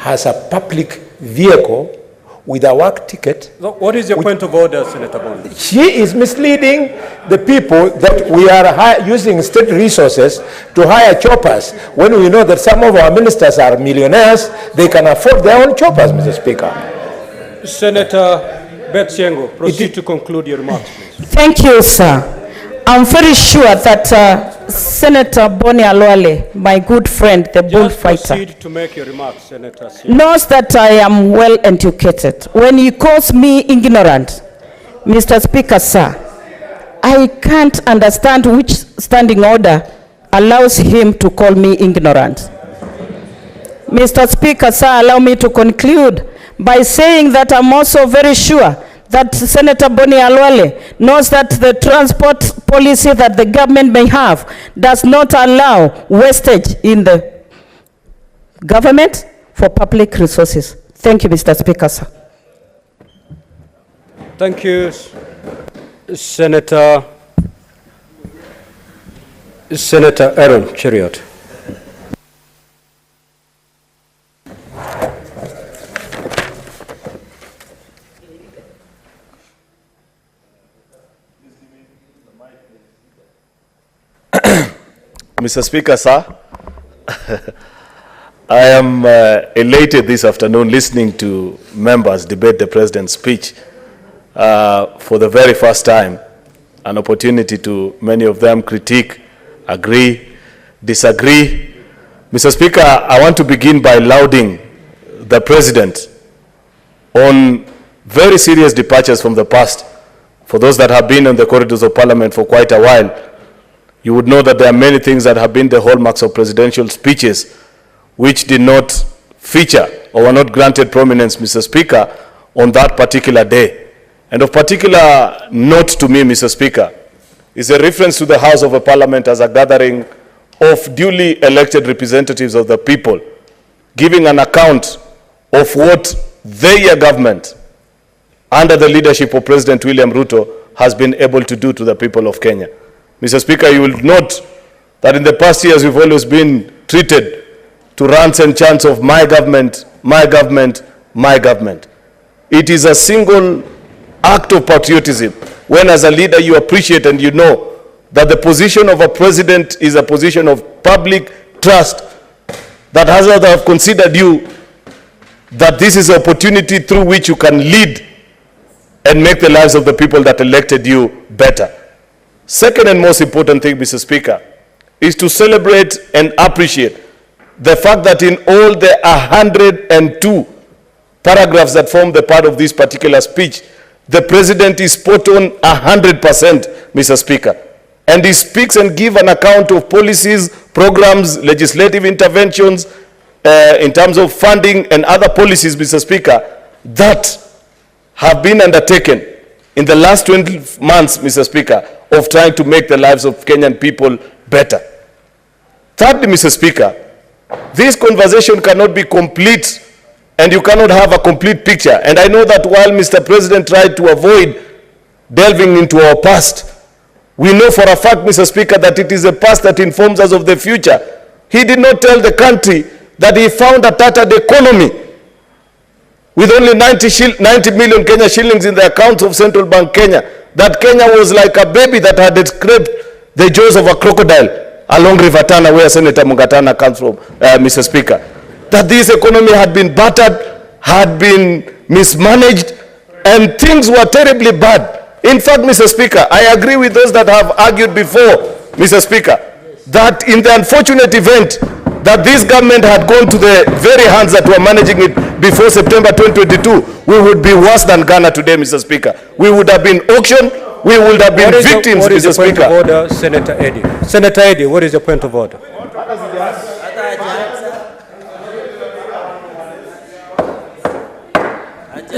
has a public vehicle with a work ticket. So what is your point of order, Senator Bonny? She is misleading the people that we are using state resources to hire choppers when we know that some of our ministers are millionaires. They can afford their own choppers, Mr. Speaker. Senator Beth Shengo, proceed to conclude your remarks, please. Thank you, sir. I'm very sure that Senator Bonny Khalwale, my good friend, the bullfighter, proceed to make your remarks, Senator Shengo, knows that I am well educated. When he calls me ignorant, Mr. Speaker, sir, I can't understand which standing order allows him to call me ignorant. Mr. Speaker, sir, allow me to conclude by saying that I'm also very sure that Senator Bonny Khalwale knows that the transport policy that the government may have does not allow wastage in the government for public resources. Thank you, Mr. Speaker, sir. Thank you, Senator Aaron Cheriot. Mr. Speaker, sir, I am elated this afternoon listening to members debate the President's speech for the very first time, an opportunity to many of them critique, agree, disagree. Mr. Speaker, I want to begin by lauding the President on very serious departures from the past. For those that have been on the corridors of Parliament for quite a while, you would know that there are many things that have been the hallmarks of presidential speeches which did not feature or were not granted prominence, Mr. Speaker, on that particular day. And of particular note to me, Mr. Speaker, is a reference to the House of a Parliament as a gathering of duly elected representatives of the people, giving an account of what their government, under the leadership of President William Ruto, has been able to do to the people of Kenya. Mr. Speaker, you will note that in the past years we've always been treated to rants and chants of my government, my government, my government. It is a single act of patriotism when as a leader you appreciate and you know that the position of a president is a position of public trust, that has others considered you, that this is an opportunity through which you can lead and make the lives of the people that elected you better. Second and most important thing, Mr. Speaker, is to celebrate and appreciate the fact that in all the 102 paragraphs that form the part of this particular speech, the President is spot on 100%, Mr. Speaker. And he speaks and gives an account of policies, programs, legislative interventions, in terms of funding and other policies, Mr. Speaker, that have been undertaken in the last 20 months, Mr. Speaker, of trying to make the lives of Kenyan people better. Thirdly, Mr. Speaker, this conversation cannot be complete and you cannot have a complete picture. And I know that while Mr. President tried to avoid delving into our past, we know for a fact, Mr. Speaker, that it is the past that informs us of the future. He did not tell the country that he found a tattered economy with only 90 million Kenya shillings in the accounts of Central Bank Kenya, that Kenya was like a baby that had escaped the jaws of a crocodile along River Tana, where Senator Mugatana comes from, Mr. Speaker. That this economy had been battered, had been mismanaged, and things were terribly bad. In fact, Mr. Speaker, I agree with those that have argued before, Mr. Speaker, that in the unfortunate event that this government had gone to the very hands that were managing it before September 2022, we would be worse than Ghana today, Mr. Speaker. We would have been auctioned, we would have been victims, Mr. Speaker. What is your point of order, Senator Eddy? Senator Eddy, what is your point of order?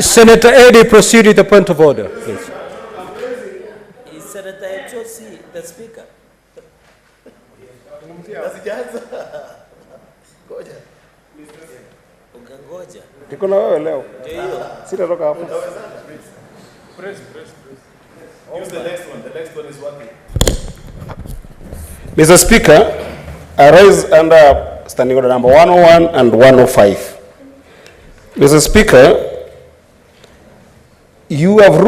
Senator Eddy, proceed with the point of order, please. Is Senator Oketch the Speaker? Niko wewe leo. Sitatoka hapo. Use the next one. The next one is working. Mr. Speaker, I rise under standing order number 101 and 105. Mr. Speaker, you have ruled